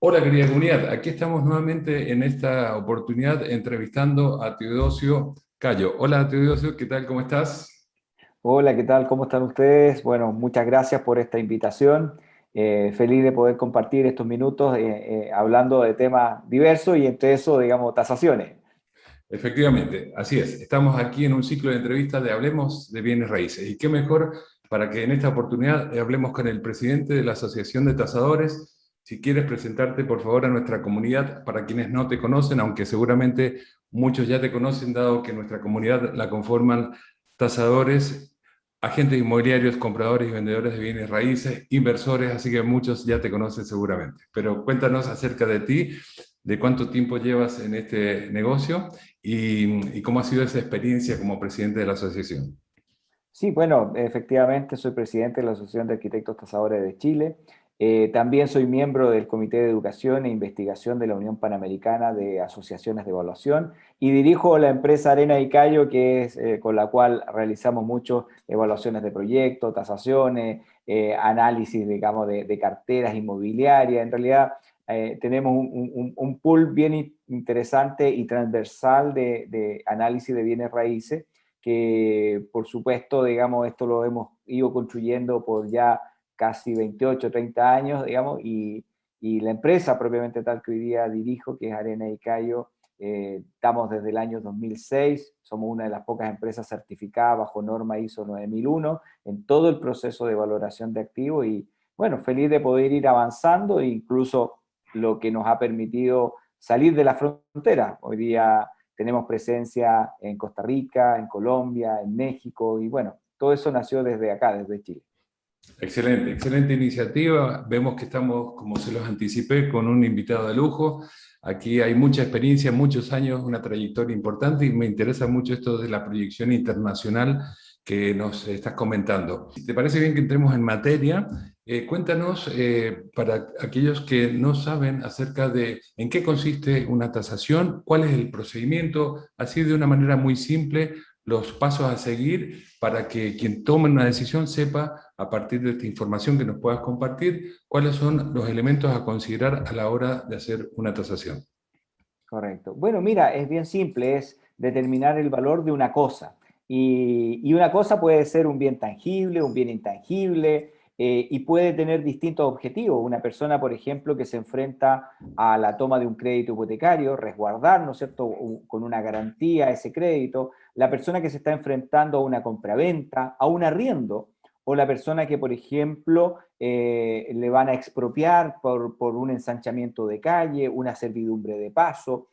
Hola querida comunidad, aquí estamos nuevamente en esta oportunidad entrevistando a Teodosio Cayo. Hola Teodosio, ¿qué tal? ¿Cómo estás? Hola, ¿qué tal? ¿Cómo están ustedes? Bueno, muchas gracias por esta invitación. Feliz de poder compartir estos minutos hablando de temas diversos y entre eso, digamos, tasaciones. Efectivamente, así es. Estamos aquí en un ciclo de entrevistas de Hablemos de Bienes Raíces. Y qué mejor para que en esta oportunidad hablemos con el presidente de la Asociación de Tasadores. Si quieres presentarte, por favor, a nuestra comunidad, para quienes no te conocen, aunque seguramente muchos ya te conocen, dado que nuestra comunidad la conforman tasadores, agentes inmobiliarios, compradores y vendedores de bienes raíces, inversores, así que muchos ya te conocen seguramente. Pero cuéntanos acerca de ti, de cuánto tiempo llevas en este negocio y cómo ha sido esa experiencia como presidente de la asociación. Sí, bueno, efectivamente soy presidente de la Asociación de Arquitectos Tasadores de Chile. También soy miembro del Comité de Educación e Investigación de la Unión Panamericana de Asociaciones de Evaluación y dirijo la empresa Arena y Cayo, que es con la cual realizamos muchas evaluaciones de proyectos, tasaciones, análisis, digamos, de carteras inmobiliarias. En realidad, tenemos un pool bien interesante y transversal de análisis de bienes raíces que por supuesto, digamos, esto lo hemos ido construyendo por ya casi 28, 30 años, digamos, y la empresa propiamente tal que hoy día dirijo, que es Arena y Cayo, estamos desde el año 2006, somos una de las pocas empresas certificadas bajo norma ISO 9001 en todo el proceso de valoración de activos y bueno, feliz de poder ir avanzando, incluso lo que nos ha permitido salir de la frontera. Hoy día tenemos presencia en Costa Rica, en Colombia, en México, y bueno, todo eso nació desde acá, desde Chile. Excelente, excelente iniciativa. Vemos que estamos, como se los anticipé, con un invitado de lujo. Aquí hay mucha experiencia, muchos años, una trayectoria importante y me interesa mucho esto de la proyección internacional que nos estás comentando. Si te parece bien que entremos en materia, cuéntanos para aquellos que no saben acerca de en qué consiste una tasación, cuál es el procedimiento, así de una manera muy simple, los pasos a seguir para que quien tome una decisión sepa, a partir de esta información que nos puedas compartir, cuáles son los elementos a considerar a la hora de hacer una tasación. Correcto. Bueno, mira, es bien simple, es determinar el valor de una cosa. Y una cosa puede ser un bien tangible, un bien intangible, y puede tener distintos objetivos. Una persona, por ejemplo, que se enfrenta a la toma de un crédito hipotecario, resguardar, ¿no es cierto?, con una garantía ese crédito. La persona que se está enfrentando a una compraventa, a un arriendo, o la persona que, por ejemplo, le van a expropiar por un ensanchamiento de calle, una servidumbre de paso.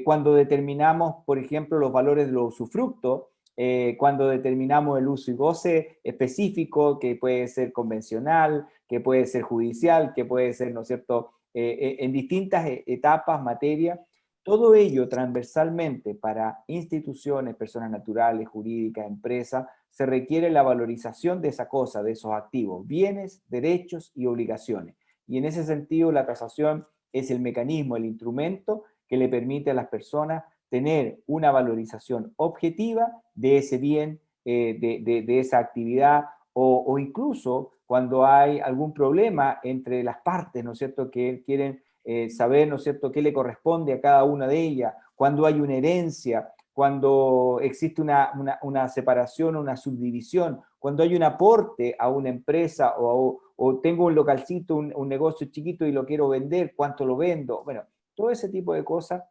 Cuando determinamos, por ejemplo, los valores de los usufructos, cuando determinamos el uso y goce específico, que puede ser convencional, que puede ser judicial, que puede ser, ¿no es cierto?, en distintas etapas, materias, todo ello transversalmente para instituciones, personas naturales, jurídicas, empresas, se requiere la valorización de esa cosa, de esos activos, bienes, derechos y obligaciones. Y en ese sentido, la tasación es el mecanismo, el instrumento que le permite a las personas tener una valorización objetiva de ese bien, de esa actividad, o incluso cuando hay algún problema entre las partes, ¿no es cierto?, que quieren saber, ¿no es cierto?, qué le corresponde a cada una de ellas, cuando hay una herencia, cuando existe una separación o una subdivisión, cuando hay un aporte a una empresa o tengo un localcito, un negocio chiquito y lo quiero vender, ¿cuánto lo vendo? Bueno, todo ese tipo de cosas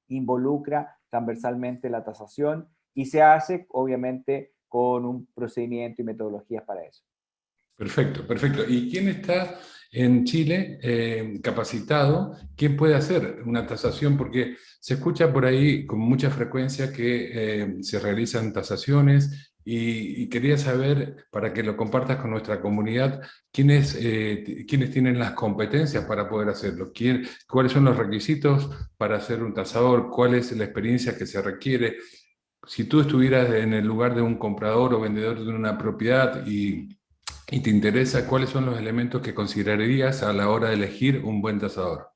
involucra transversalmente la tasación y se hace obviamente con un procedimiento y metodologías para eso. Perfecto, perfecto. ¿Y quién está en Chile capacitado? ¿Quién puede hacer una tasación? Porque se escucha por ahí con mucha frecuencia que se realizan tasaciones y quería saber, para que lo compartas con nuestra comunidad, quiénes tienen las competencias para poder hacerlo. ¿Cuáles son los requisitos para ser un tasador? ¿Cuál es la experiencia que se requiere? Si tú estuvieras en el lugar de un comprador o vendedor de una propiedad y te interesa, ¿cuáles son los elementos que considerarías a la hora de elegir un buen tasador?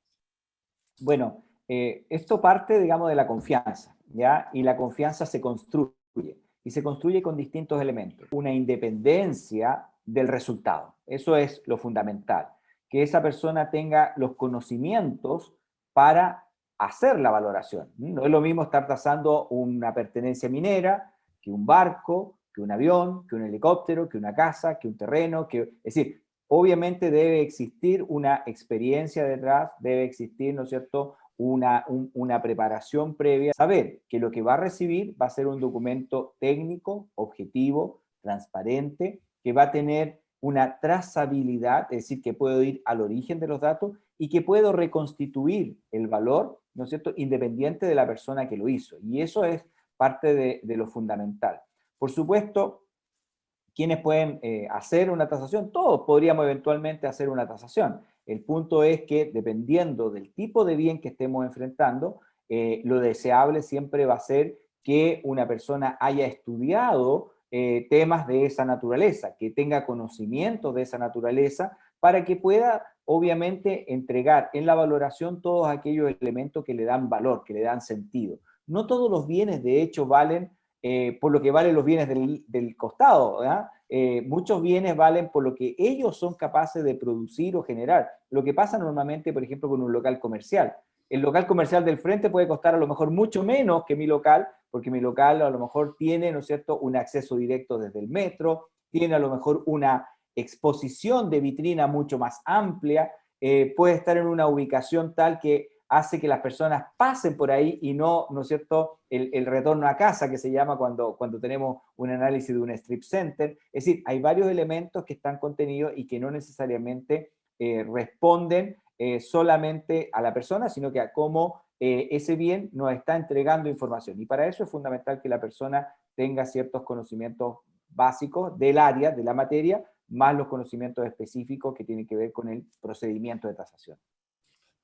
Bueno, esto parte, digamos, de la confianza, ¿ya? Y la confianza se construye, y se construye con distintos elementos. Una independencia del resultado, eso es lo fundamental. que esa persona tenga los conocimientos para hacer la valoración. No es lo mismo estar tasando una pertenencia minera que un barco, que un avión, que un helicóptero, que una casa, que un terreno, es decir, obviamente debe existir una experiencia detrás, debe existir, ¿no es cierto?, una preparación previa, saber que lo que va a recibir va a ser un documento técnico, objetivo, transparente, que va a tener una trazabilidad, es decir, que puedo ir al origen de los datos y que puedo reconstituir el valor, ¿no es cierto?, independiente de la persona que lo hizo. Y eso es parte de lo fundamental. Por supuesto, ¿quiénes pueden hacer una tasación? Todos podríamos eventualmente hacer una tasación. El punto es que dependiendo del tipo de bien que estemos enfrentando, lo deseable siempre va a ser que una persona haya estudiado temas de esa naturaleza, que tenga conocimiento de esa naturaleza, para que pueda, obviamente, entregar en la valoración todos aquellos elementos que le dan valor, que le dan sentido. No todos los bienes, de hecho, valen por lo que valen los bienes del costado. Muchos bienes valen por lo que ellos son capaces de producir o generar. Lo que pasa normalmente, por ejemplo, con un local comercial. El local comercial del frente puede costar a lo mejor mucho menos que mi local, porque mi local a lo mejor tiene, ¿no es cierto?, un acceso directo desde el metro, tiene a lo mejor una exposición de vitrina mucho más amplia, puede estar en una ubicación tal que hace que las personas pasen por ahí y no, ¿no es cierto?, el retorno a casa, que se llama cuando tenemos un análisis de un strip center. Es decir, hay varios elementos que están contenidos y que no necesariamente responden solamente a la persona, sino que a cómo ese bien nos está entregando información. Y para eso es fundamental que la persona tenga ciertos conocimientos básicos del área, de la materia, más los conocimientos específicos que tienen que ver con el procedimiento de tasación.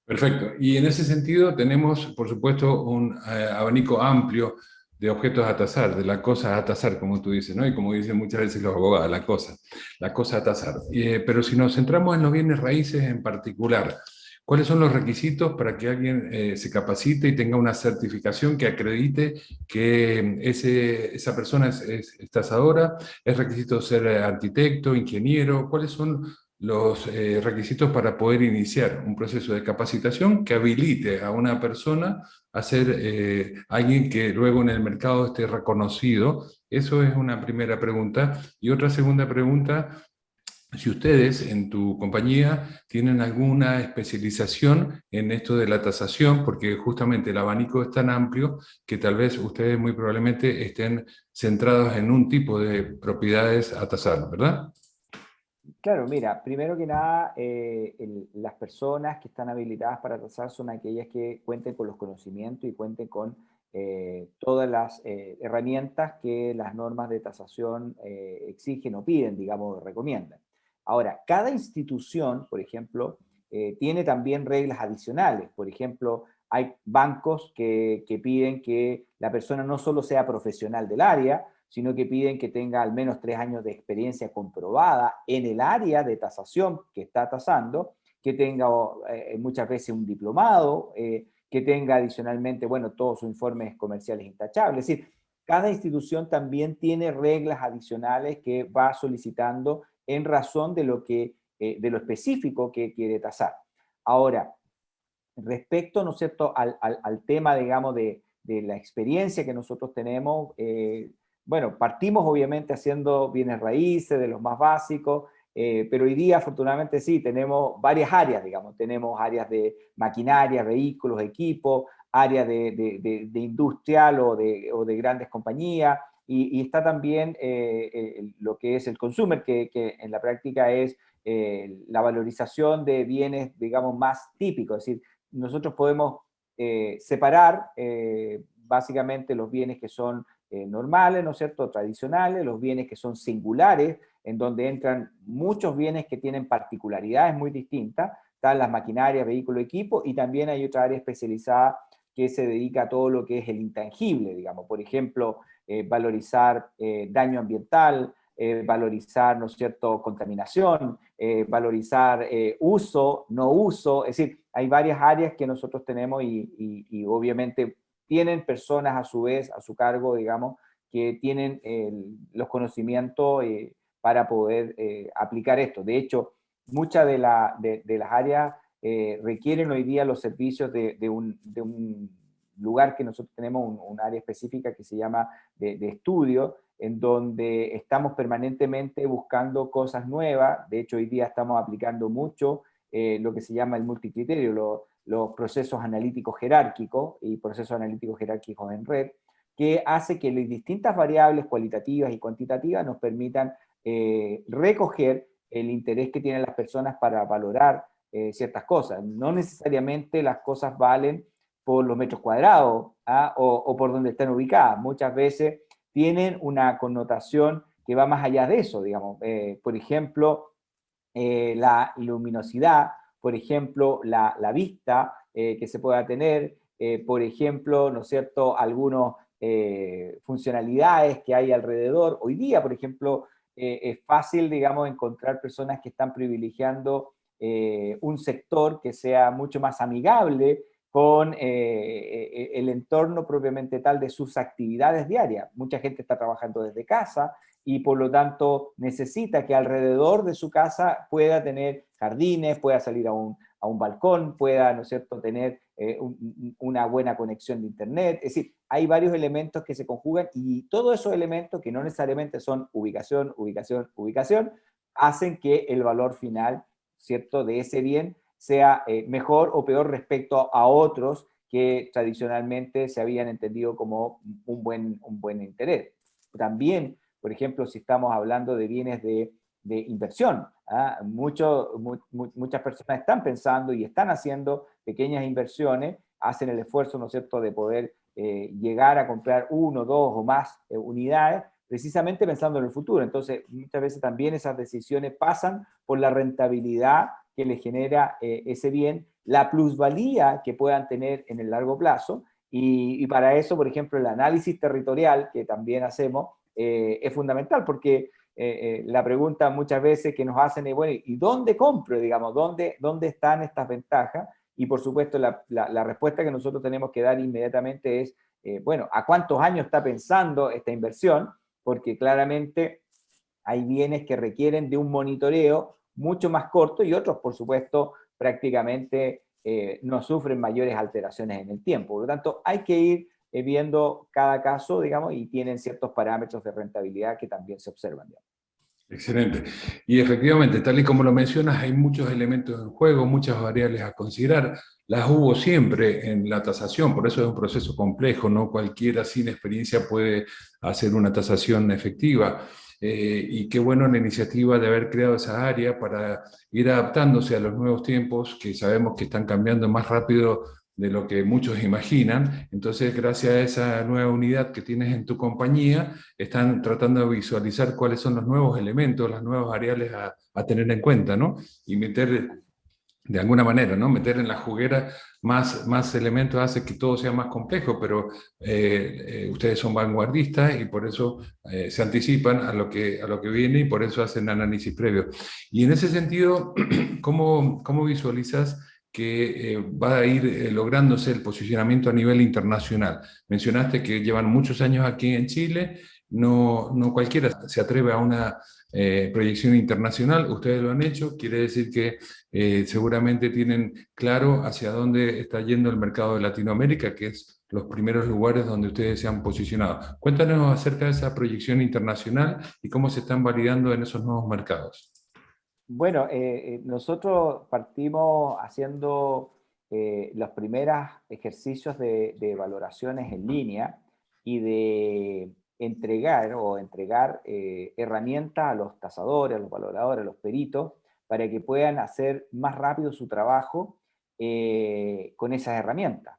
Perfecto. Y en ese sentido tenemos, por supuesto, un abanico amplio de objetos a tasar, de las cosas a tasar, como tú dices, ¿no? Y como dicen muchas veces los abogados, la cosa a tasar. Pero si nos centramos en los bienes raíces en particular, ¿cuáles son los requisitos para que alguien se capacite y tenga una certificación que acredite que esa persona es tasadora? ¿Es requisito ser arquitecto, ingeniero? ¿Cuáles son los requisitos para poder iniciar un proceso de capacitación que habilite a una persona a ser alguien que luego en el mercado esté reconocido? Eso es una primera pregunta. Y otra segunda pregunta, si ustedes en tu compañía tienen alguna especialización en esto de la tasación, porque justamente el abanico es tan amplio que tal vez ustedes muy probablemente estén centrados en un tipo de propiedades a tasar, ¿verdad? Claro, mira, primero que nada, las personas que están habilitadas para tasar son aquellas que cuenten con los conocimientos y cuenten con todas las herramientas que las normas de tasación exigen o piden, digamos, o recomiendan. Ahora, cada institución, por ejemplo, tiene también reglas adicionales. Por ejemplo, hay bancos que piden que la persona no solo sea profesional del área, sino que piden que tenga al menos 3 años de experiencia comprobada en el área de tasación que está tasando, que tenga muchas veces un diplomado, que tenga adicionalmente, bueno, todos sus informes comerciales intachables. Es decir, cada institución también tiene reglas adicionales que va solicitando en razón de lo específico que quiere tasar. Ahora, respecto, ¿no es cierto?, al tema, digamos, de la experiencia que nosotros tenemos, bueno, partimos obviamente haciendo bienes raíces, de los más básicos, pero hoy día afortunadamente sí, tenemos varias áreas, digamos, tenemos áreas de maquinaria, vehículos, equipos, áreas de industrial o de grandes compañías, y está también lo que es el consumer, que en la práctica es la valorización de bienes, digamos, más típicos, es decir, nosotros podemos separar básicamente los bienes que son normales, ¿no es cierto?, tradicionales, los bienes que son singulares, en donde entran muchos bienes que tienen particularidades muy distintas, están las maquinarias, vehículos, equipos, y también hay otra área especializada que se dedica a todo lo que es el intangible, digamos, por ejemplo, valorizar daño ambiental, valorizar, ¿no es cierto?, contaminación, valorizar uso, no uso, es decir, hay varias áreas que nosotros tenemos y obviamente tienen personas a su vez, a su cargo, digamos, que tienen los conocimientos para poder aplicar esto. De hecho, muchas de las áreas requieren hoy día los servicios de un lugar que nosotros tenemos, un área específica que se llama de estudio, en donde estamos permanentemente buscando cosas nuevas. De hecho, hoy día estamos aplicando mucho lo que se llama el multicriterio, los procesos analíticos jerárquicos y procesos analíticos jerárquicos en red, que hace que las distintas variables cualitativas y cuantitativas nos permitan recoger el interés que tienen las personas para valorar ciertas cosas. No necesariamente las cosas valen por los metros cuadrados, ¿ah? O por donde están ubicadas. Muchas veces tienen una connotación que va más allá de eso, digamos. Por ejemplo, la luminosidad, por ejemplo, la vista que se pueda tener, por ejemplo, ¿no es cierto?, algunas funcionalidades que hay alrededor. Hoy día, por ejemplo, es fácil, digamos, encontrar personas que están privilegiando un sector que sea mucho más amigable con el entorno propiamente tal de sus actividades diarias. Mucha gente está trabajando desde casa y por lo tanto necesita que alrededor de su casa pueda tener jardines, pueda salir a un balcón, pueda, ¿no es cierto?, tener una buena conexión de internet. Es decir, hay varios elementos que se conjugan y todos esos elementos, que no necesariamente son ubicación, ubicación, ubicación, hacen que el valor final, ¿cierto?, de ese bien sea mejor o peor respecto a otros que tradicionalmente se habían entendido como un buen interés. También, por ejemplo, si estamos hablando de bienes de inversión, ¿ah? Muchas personas están pensando y están haciendo pequeñas inversiones, hacen el esfuerzo, ¿no es cierto?, de poder llegar a comprar uno, dos o más unidades, precisamente pensando en el futuro. Entonces, muchas veces también esas decisiones pasan por la rentabilidad que le genera ese bien, la plusvalía que puedan tener en el largo plazo, y para eso, por ejemplo, el análisis territorial que también hacemos es fundamental, porque la pregunta muchas veces que nos hacen es, bueno, ¿y dónde compro? Digamos, ¿dónde están estas ventajas? Y por supuesto, la respuesta que nosotros tenemos que dar inmediatamente es, bueno, ¿a cuántos años está pensando esta inversión? Porque claramente hay bienes que requieren de un monitoreo mucho más corto y otros, por supuesto, prácticamente no sufren mayores alteraciones en el tiempo. Por lo tanto, hay que ir viendo cada caso, digamos, y tienen ciertos parámetros de rentabilidad que también se observan, digamos. Excelente. Y efectivamente, tal y como lo mencionas, hay muchos elementos en juego, muchas variables a considerar. Las hubo siempre en la tasación, por eso es un proceso complejo, no cualquiera sin experiencia puede hacer una tasación efectiva. Y qué bueno la iniciativa de haber creado esa área para ir adaptándose a los nuevos tiempos que sabemos que están cambiando más rápido de lo que muchos imaginan. Entonces, gracias a esa nueva unidad que tienes en tu compañía, están tratando de visualizar cuáles son los nuevos elementos, las nuevas variables a tener en cuenta, ¿no? Y meter, de alguna manera, ¿no?, meter en la juguera más elementos hace que todo sea más complejo, pero ustedes son vanguardistas y por eso se anticipan a lo que viene y por eso hacen análisis previo. Y en ese sentido, ¿cómo visualizas que va a ir lográndose el posicionamiento a nivel internacional? Mencionaste que llevan muchos años aquí en Chile, no cualquiera se atreve a una proyección internacional, ustedes lo han hecho, quiere decir que seguramente tienen claro hacia dónde está yendo el mercado de Latinoamérica, que es los primeros lugares donde ustedes se han posicionado. Cuéntanos acerca de esa proyección internacional y cómo se están validando en esos nuevos mercados. Bueno, nosotros partimos haciendo los primeros ejercicios de valoraciones en línea y de entregar herramientas a los tasadores, a los valoradores, a los peritos, para que puedan hacer más rápido su trabajo con esas herramientas.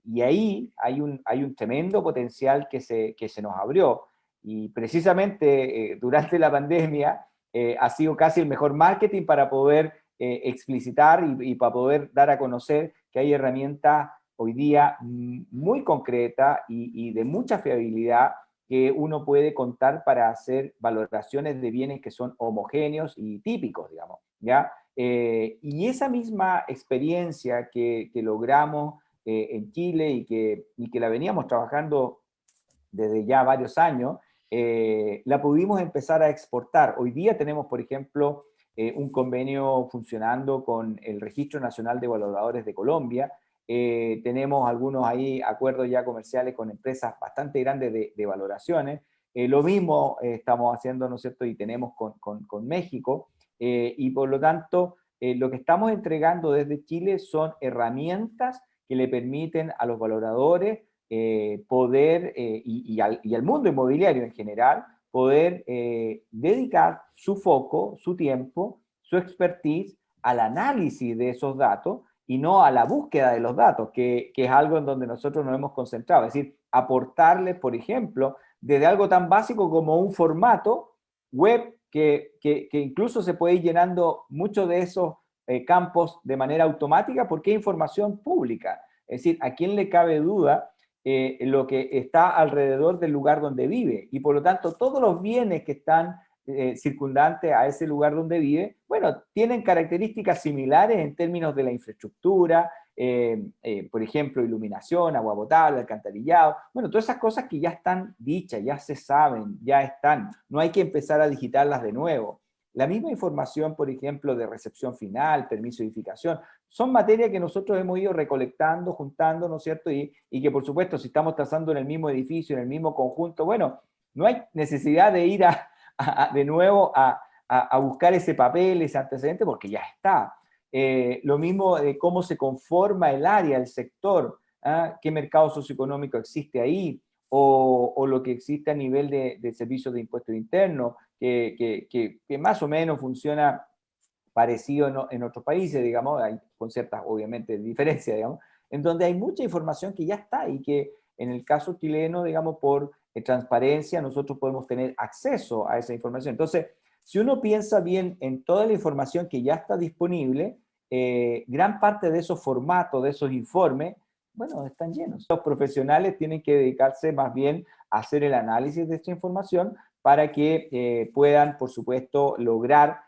Y ahí hay un tremendo potencial que se nos abrió. Y precisamente durante la pandemia, ha sido casi el mejor marketing para poder explicitar y para poder dar a conocer que hay herramientas hoy día muy concretas y de mucha fiabilidad que uno puede contar para hacer valoraciones de bienes que son homogéneos y típicos, digamos, ¿ya? Y esa misma experiencia que logramos en Chile y que la veníamos trabajando desde ya varios años, la pudimos empezar a exportar. Hoy día tenemos, por ejemplo, un convenio funcionando con el Registro Nacional de Valoradores de Colombia. Tenemos algunos ahí acuerdos ya comerciales con empresas bastante grandes de valoraciones. Lo mismo estamos haciendo, ¿no es cierto?, y tenemos con México, y por lo tanto, lo que estamos entregando desde Chile son herramientas que le permiten a los valoradores poder, y al mundo inmobiliario en general, poder dedicar su foco, su tiempo, su expertise al análisis de esos datos y no a la búsqueda de los datos, que es algo en donde nosotros nos hemos concentrado. Es decir, aportarles, por ejemplo, desde algo tan básico como un formato web que incluso se puede ir llenando muchos de esos campos de manera automática porque es información pública. Es decir, ¿a quién le cabe duda lo que está alrededor del lugar donde vive? Y por lo tanto, todos los bienes que están circundantes a ese lugar donde vive, bueno, tienen características similares en términos de la infraestructura, por ejemplo, iluminación, agua potable, alcantarillado, bueno, todas esas cosas que ya están dichas, ya se saben, ya están, no hay que empezar a digitarlas de nuevo. La misma información, por ejemplo, de recepción final, permiso de edificación, son materias que nosotros hemos ido recolectando, juntando, ¿no es cierto? Y que, por supuesto, si estamos trazando en el mismo edificio, en el mismo conjunto, bueno, no hay necesidad de ir de nuevo a buscar ese papel, ese antecedente, porque ya está. Lo mismo de cómo se conforma el área, el sector, qué mercado socioeconómico existe ahí, o lo que existe a nivel de servicios de impuestos internos, que más o menos funciona parecido en otros países, digamos, con ciertas, obviamente, diferencias, digamos, en donde hay mucha información que ya está y que en el caso chileno, digamos, por transparencia, nosotros podemos tener acceso a esa información. Entonces, si uno piensa bien en toda la información que ya está disponible, gran parte de esos formatos, de esos informes, bueno, están llenos. Los profesionales tienen que dedicarse más bien a hacer el análisis de esta información para que puedan, por supuesto, lograr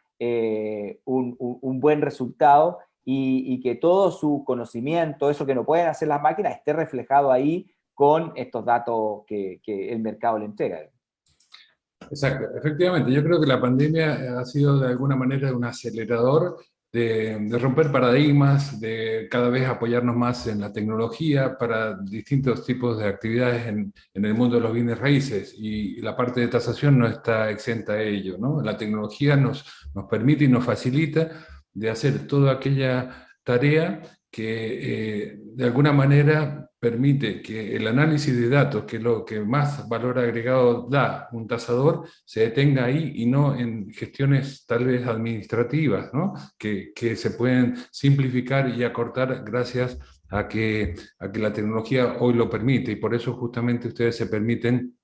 un buen resultado y que todo su conocimiento, eso que no pueden hacer las máquinas, esté reflejado ahí con estos datos que el mercado le entrega. Exacto, efectivamente, yo creo que la pandemia ha sido de alguna manera un acelerador de romper paradigmas, de cada vez apoyarnos más en la tecnología para distintos tipos de actividades en el mundo de los bienes raíces, y la parte de tasación no está exenta a ello, ¿no? La tecnología nos permite y nos facilita de hacer toda aquella tarea que de alguna manera permite que el análisis de datos, que es lo que más valor agregado da un tasador, se detenga ahí y no en gestiones tal vez administrativas, ¿no? Que se pueden simplificar y acortar gracias a que la tecnología hoy lo permite, y por eso justamente ustedes se permiten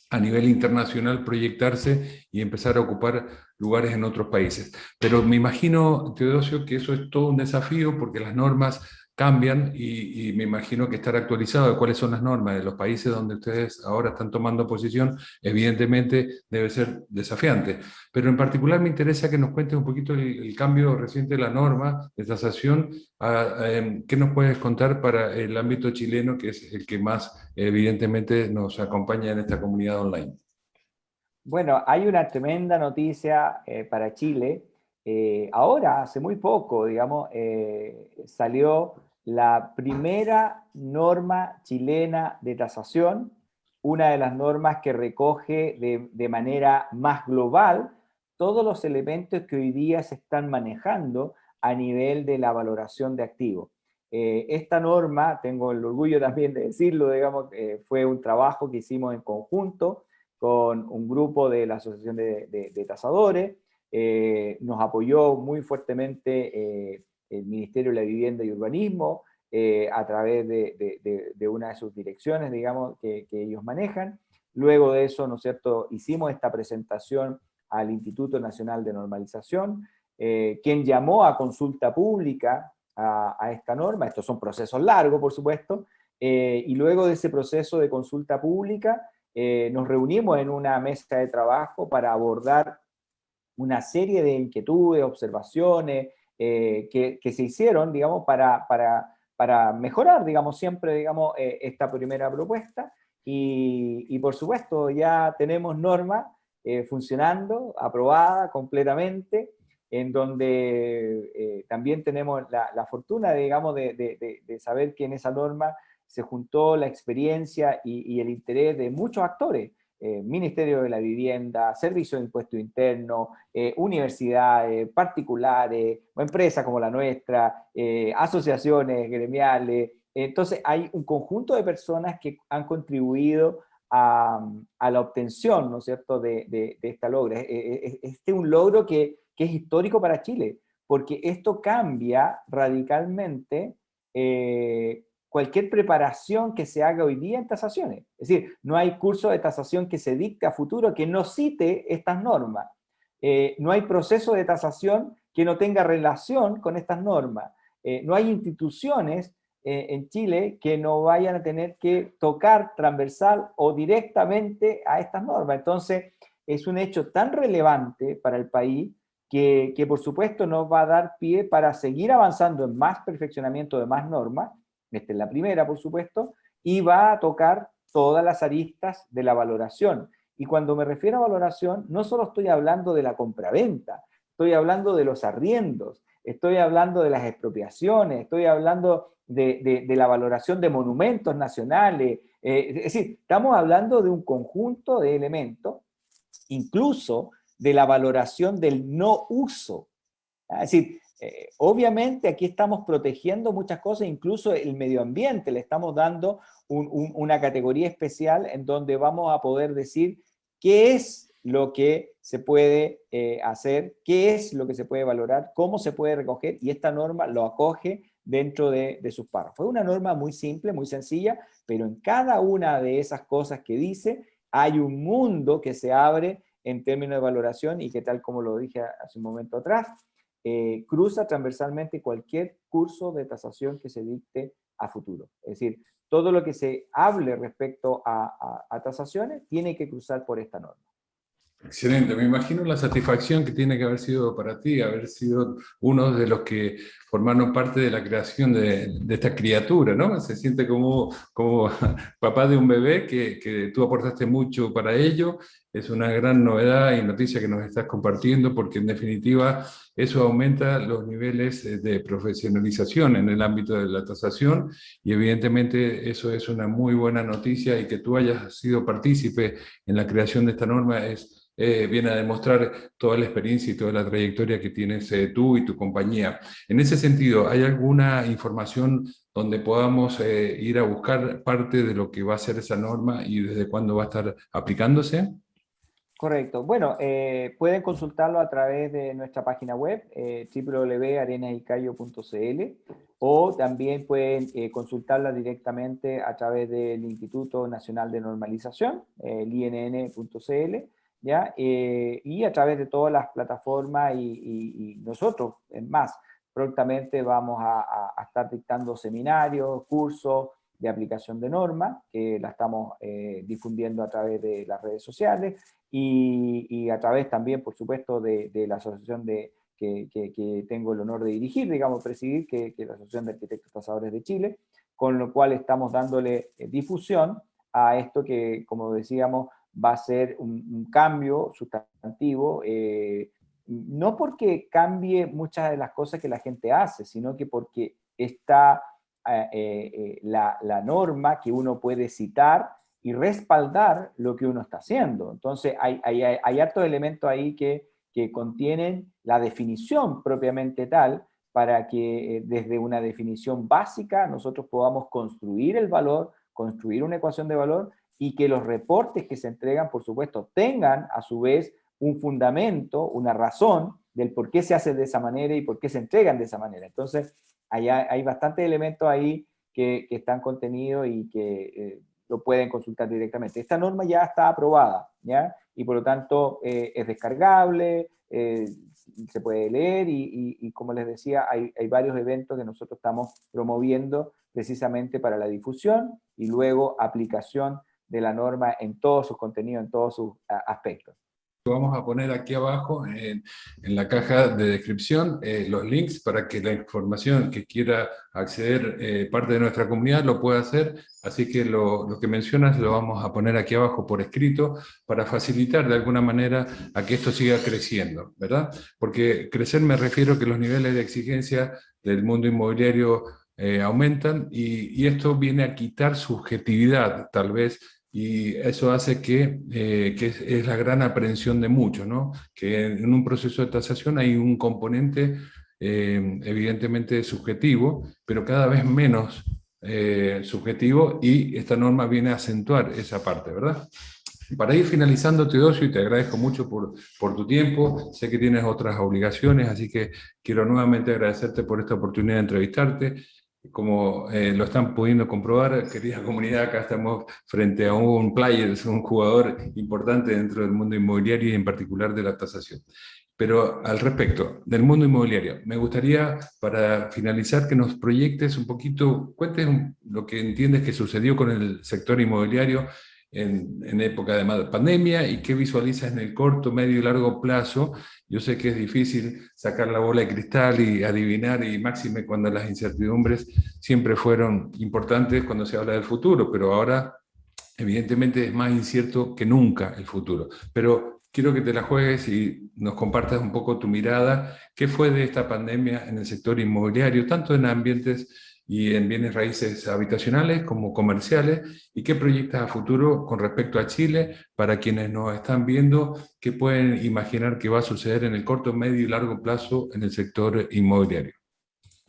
a nivel internacional proyectarse y empezar a ocupar lugares en otros países. Pero me imagino, Teodosio, que eso es todo un desafío porque las normas cambian y me imagino que estar actualizado de cuáles son las normas de los países donde ustedes ahora están tomando posición, evidentemente debe ser desafiante. Pero en particular me interesa que nos cuentes un poquito el cambio reciente de la norma de tasación. ¿Qué nos puedes contar para el ámbito chileno, que es el que más evidentemente nos acompaña en esta comunidad online? Bueno, hay una tremenda noticia para Chile. Ahora, hace muy poco, digamos, salió la primera norma chilena de tasación, una de las normas que recoge de manera más global todos los elementos que hoy día se están manejando a nivel de la valoración de activos. Esta norma, tengo el orgullo también de decirlo, digamos, fue un trabajo que hicimos en conjunto con un grupo de la Asociación de Tasadores. Nos apoyó muy fuertemente el Ministerio de la Vivienda y Urbanismo a través de una de sus direcciones, digamos, que ellos manejan. Luego de eso, ¿no es cierto?, hicimos esta presentación al Instituto Nacional de Normalización, quien llamó a consulta pública a esta norma. Estos son procesos largos, por supuesto, y luego de ese proceso de consulta pública, nos reunimos en una mesa de trabajo para abordar una serie de inquietudes, observaciones que se hicieron, digamos, para mejorar, digamos, siempre, digamos, esta primera propuesta. Y por supuesto, ya tenemos norma funcionando, aprobada completamente. en donde también tenemos la fortuna, digamos, de saber que en esa norma se juntó la experiencia y el interés de muchos actores. Ministerio de la Vivienda, Servicio de Impuesto Interno, universidades, particulares, o empresas como la nuestra, asociaciones gremiales. Entonces hay un conjunto de personas que han contribuido a la obtención, ¿no es cierto?, de esta logro. Este es un logro que es histórico para Chile, porque esto cambia radicalmente cualquier preparación que se haga hoy día en tasaciones. Es decir, no hay curso de tasación que se dicte a futuro que no cite estas normas. No hay proceso de tasación que no tenga relación con estas normas. No hay instituciones en Chile que no vayan a tener que tocar transversal o directamente a estas normas. Entonces, es un hecho tan relevante para el país que por supuesto nos va a dar pie para seguir avanzando en más perfeccionamiento de más normas. Esta es la primera, por supuesto, y va a tocar todas las aristas de la valoración. Y cuando me refiero a valoración, no solo estoy hablando de la compraventa, estoy hablando de los arriendos, estoy hablando de las expropiaciones, estoy hablando de la valoración de monumentos nacionales. Es decir, estamos hablando de un conjunto de elementos, incluso de la valoración del no uso. Es decir, obviamente aquí estamos protegiendo muchas cosas, incluso el medio ambiente, le estamos dando una categoría especial en donde vamos a poder decir qué es lo que se puede hacer, qué es lo que se puede valorar, cómo se puede recoger, y esta norma lo acoge dentro de sus párrafos. Es una norma muy simple, muy sencilla, pero en cada una de esas cosas que dice hay un mundo que se abre en términos de valoración y que, tal como lo dije hace un momento atrás, cruza transversalmente cualquier curso de tasación que se dicte a futuro. Es decir, todo lo que se hable respecto a tasaciones tiene que cruzar por esta norma. Excelente, me imagino la satisfacción que tiene que haber sido para ti, haber sido uno de los que formaron parte de la creación de esta criatura, ¿no? Se siente como papá de un bebé que tú aportaste mucho para ello. Es una gran novedad y noticia que nos estás compartiendo, porque en definitiva eso aumenta los niveles de profesionalización en el ámbito de la tasación, y evidentemente eso es una muy buena noticia, y que tú hayas sido partícipe en la creación de esta norma viene a demostrar toda la experiencia y toda la trayectoria que tienes tú y tu compañía. En ese sentido, ¿hay alguna información donde podamos ir a buscar parte de lo que va a ser esa norma y desde cuándo va a estar aplicándose? Correcto. Bueno, pueden consultarlo a través de nuestra página web, www.arenasycayo.cl, o también pueden consultarla directamente a través del Instituto Nacional de Normalización, el INN.cl, ¿ya? Y a través de todas las plataformas, y nosotros, en más, prontamente vamos a estar dictando seminarios, cursos de aplicación de normas, que la estamos difundiendo a través de las redes sociales, y a través también, por supuesto, de la asociación que tengo el honor de dirigir, digamos, presidir, que es la Asociación de Arquitectos Tasadores de Chile, con lo cual estamos dándole difusión a esto que, como decíamos, va a ser un cambio sustantivo, no porque cambie muchas de las cosas que la gente hace, sino que porque está la norma que uno puede citar y respaldar lo que uno está haciendo. Entonces, hay hartos elementos ahí que contienen la definición propiamente tal, para que desde una definición básica nosotros podamos construir el valor, construir una ecuación de valor, y que los reportes que se entregan, por supuesto, tengan a su vez un fundamento, una razón del por qué se hace de esa manera y por qué se entregan de esa manera. Entonces, hay bastantes elementos ahí que están contenidos y que lo pueden consultar directamente. Esta norma ya está aprobada, ¿ya? Y por lo tanto es descargable, se puede leer, y como les decía, hay varios eventos que nosotros estamos promoviendo precisamente para la difusión y luego aplicación de la norma en todos sus contenidos, en todos sus aspectos. Vamos a poner aquí abajo en la caja de descripción los links para que la información que quiera acceder parte de nuestra comunidad lo pueda hacer. Así que lo que mencionas lo vamos a poner aquí abajo por escrito para facilitar de alguna manera a que esto siga creciendo, ¿verdad? Porque crecer me refiero a que los niveles de exigencia del mundo inmobiliario aumentan y esto viene a quitar subjetividad, tal vez, y eso hace que es la gran aprehensión de muchos, ¿no? Que en un proceso de tasación hay un componente evidentemente subjetivo, pero cada vez menos subjetivo, y esta norma viene a acentuar esa parte, ¿verdad? Para ir finalizando, Teodosio, y te agradezco mucho por tu tiempo, sé que tienes otras obligaciones, así que quiero nuevamente agradecerte por esta oportunidad de entrevistarte. Como lo están pudiendo comprobar, querida comunidad, acá estamos frente a un player, un jugador importante dentro del mundo inmobiliario y en particular de la tasación. Pero al respecto del mundo inmobiliario, me gustaría, para finalizar, que nos proyectes un poquito, cuentes lo que entiendes que sucedió con el sector inmobiliario en época de pandemia y qué visualizas en el corto, medio y largo plazo. Yo sé que es difícil sacar la bola de cristal y adivinar, y máxime cuando las incertidumbres siempre fueron importantes cuando se habla del futuro, pero ahora evidentemente es más incierto que nunca el futuro. Pero quiero que te la juegues y nos compartas un poco tu mirada. ¿Qué fue de esta pandemia en el sector inmobiliario, tanto en ambientes y en bienes raíces habitacionales como comerciales? ¿Y qué proyectas a futuro con respecto a Chile para quienes nos están viendo? ¿Qué pueden imaginar que va a suceder en el corto, medio y largo plazo en el sector inmobiliario?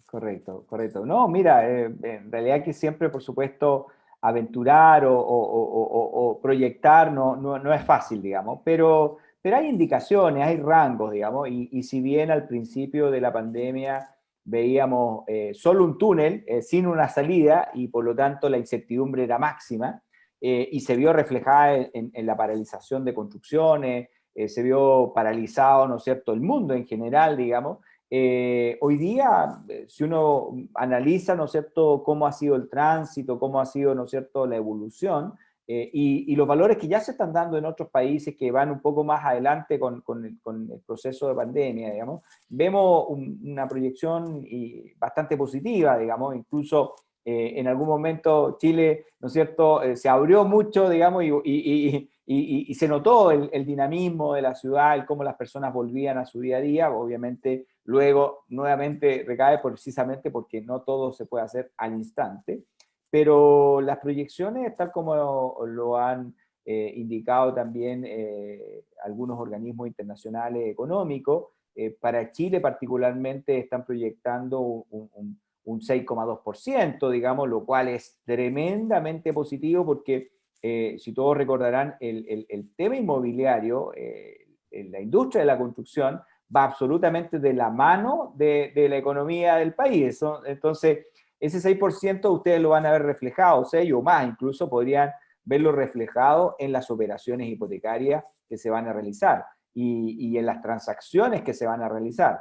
Correcto, correcto. No, mira, en realidad que siempre, por supuesto, aventurar o proyectar no es fácil, digamos, pero hay indicaciones, hay rangos, digamos, y si bien al principio de la pandemia veíamos solo un túnel sin una salida y por lo tanto la incertidumbre era máxima, y se vio reflejada en la paralización de construcciones, se vio paralizado, ¿no es cierto?, el mundo en general, digamos. Hoy día, si uno analiza, ¿no es cierto?, cómo ha sido el tránsito, cómo ha sido, ¿no es cierto?, la evolución, y los valores que ya se están dando en otros países que van un poco más adelante con el proceso de pandemia, digamos, vemos una proyección bastante positiva, digamos, incluso en algún momento Chile, ¿no es cierto?, se abrió mucho, digamos, y se notó el dinamismo de la ciudad, y cómo las personas volvían a su día a día. Obviamente, luego nuevamente recae precisamente porque no todo se puede hacer al instante, pero las proyecciones, tal como lo han indicado también algunos organismos internacionales económicos, para Chile particularmente están proyectando un 6,2%, digamos, lo cual es tremendamente positivo porque, si todos recordarán, el tema inmobiliario, la industria de la construcción, va absolutamente de la mano de la economía del país. Entonces, ese 6% ustedes lo van a ver reflejado, 6 o más, incluso podrían verlo reflejado en las operaciones hipotecarias que se van a realizar y en las transacciones que se van a realizar.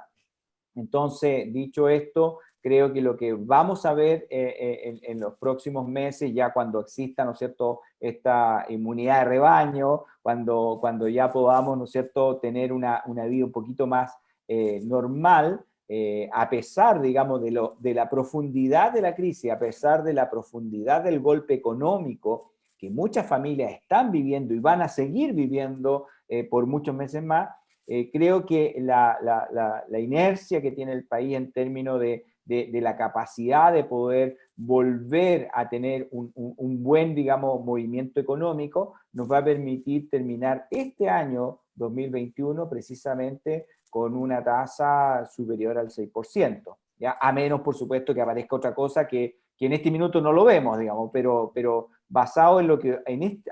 Entonces, dicho esto, creo que lo que vamos a ver en los próximos meses, ya cuando exista, ¿no es cierto?, esta inmunidad de rebaño, cuando ya podamos, ¿no es cierto?, tener una vida un poquito más normal, a pesar, digamos, de la profundidad de la crisis, a pesar de la profundidad del golpe económico que muchas familias están viviendo y van a seguir viviendo por muchos meses más. Creo que la inercia que tiene el país en términos de la capacidad de poder volver a tener un buen, digamos, movimiento económico, nos va a permitir terminar este año 2021 precisamente con una tasa superior al 6%, ¿ya? A menos, por supuesto, que aparezca otra cosa que en este minuto no lo vemos, digamos, pero basado en lo que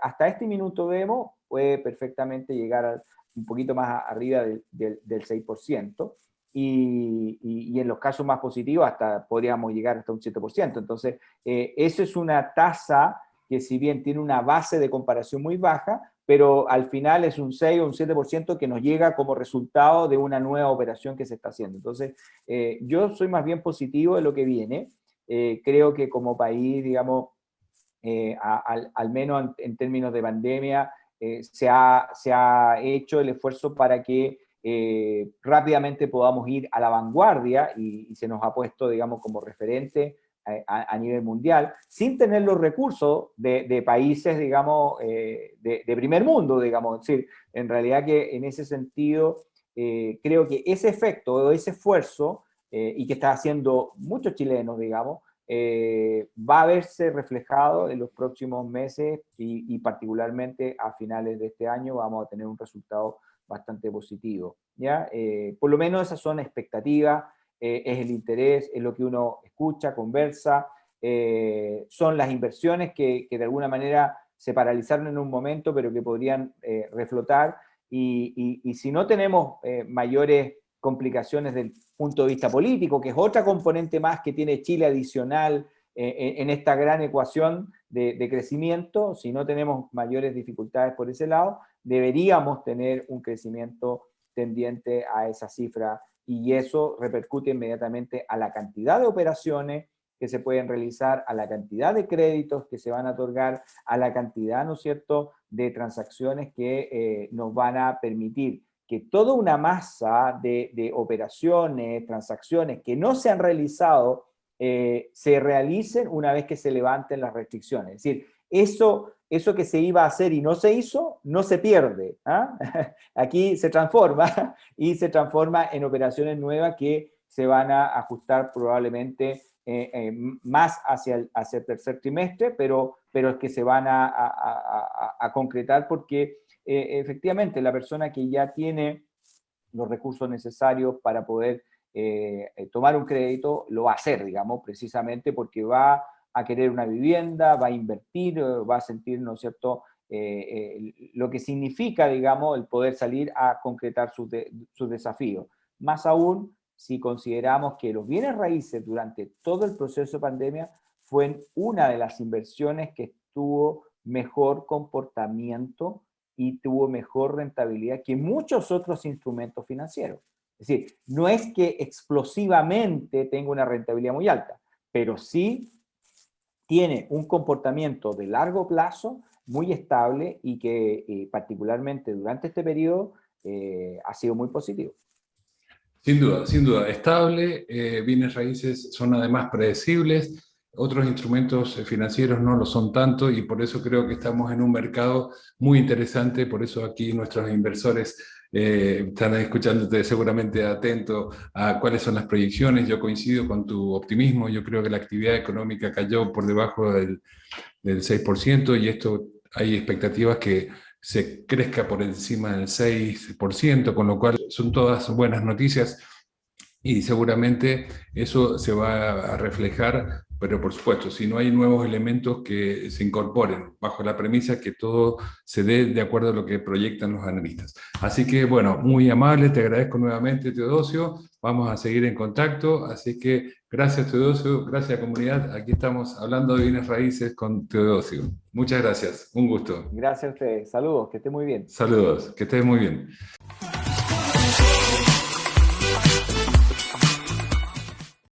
hasta este minuto vemos, puede perfectamente llegar un poquito más arriba del 6%, y en los casos más positivos hasta podríamos llegar hasta un 7%. Entonces, eso es una tasa que, si bien tiene una base de comparación muy baja, pero al final es un 6 o un 7% que nos llega como resultado de una nueva operación que se está haciendo. Entonces, yo soy más bien positivo de lo que viene. Creo que como país, digamos, al menos en términos de pandemia, se ha hecho el esfuerzo para que rápidamente podamos ir a la vanguardia y se nos ha puesto, digamos, como referente a nivel mundial, sin tener los recursos de países, digamos, de primer mundo, digamos. Es decir, en realidad que en ese sentido, creo que ese efecto o ese esfuerzo, y que está haciendo muchos chilenos, digamos, va a verse reflejado en los próximos meses y particularmente a finales de este año vamos a tener un resultado bastante positivo, ¿ya? Por lo menos esas son expectativas, es el interés, es lo que uno escucha, conversa, son las inversiones que de alguna manera se paralizaron en un momento, pero que podrían reflotar, y si no tenemos mayores complicaciones del punto de vista político, que es otra componente más que tiene Chile adicional en esta gran ecuación de crecimiento, si no tenemos mayores dificultades por ese lado, deberíamos tener un crecimiento tendiente a esa cifra, y eso repercute inmediatamente a la cantidad de operaciones que se pueden realizar, a la cantidad de créditos que se van a otorgar, a la cantidad, ¿no es cierto?, de transacciones que nos van a permitir que toda una masa de operaciones, transacciones que no se han realizado, se realicen una vez que se levanten las restricciones. Es decir, eso que se iba a hacer y no se hizo, no se pierde. ¿Ah? Aquí se transforma y se transforma en operaciones nuevas que se van a ajustar probablemente más hacia el tercer trimestre, pero es que se van a concretar porque efectivamente la persona que ya tiene los recursos necesarios para poder tomar un crédito lo va a hacer, digamos, precisamente porque va a querer una vivienda, va a invertir, va a sentir, ¿no es cierto?, lo que significa, digamos, el poder salir a concretar sus desafíos. Más aún si consideramos que los bienes raíces durante todo el proceso de pandemia fue una de las inversiones que tuvo mejor comportamiento y tuvo mejor rentabilidad que muchos otros instrumentos financieros. Es decir, no es que explosivamente tenga una rentabilidad muy alta, pero sí tiene un comportamiento de largo plazo muy estable y que particularmente durante este periodo ha sido muy positivo. Sin duda, estable, bienes raíces son además predecibles, otros instrumentos financieros no lo son tanto y por eso creo que estamos en un mercado muy interesante, por eso aquí nuestros inversores están escuchándote seguramente atento a cuáles son las proyecciones. Yo coincido con tu optimismo, yo creo que la actividad económica cayó por debajo del 6% y esto hay expectativas que se crezca por encima del 6%, con lo cual son todas buenas noticias y seguramente eso se va a reflejar, pero por supuesto, si no hay nuevos elementos que se incorporen bajo la premisa que todo se dé de acuerdo a lo que proyectan los analistas. Así que, bueno, muy amable, te agradezco nuevamente, Teodosio, vamos a seguir en contacto, así que gracias, Teodosio, gracias, comunidad, aquí estamos hablando de bienes raíces con Teodosio. Muchas gracias, un gusto. Gracias a ustedes, saludos, que esté muy bien. Saludos, que estés muy bien.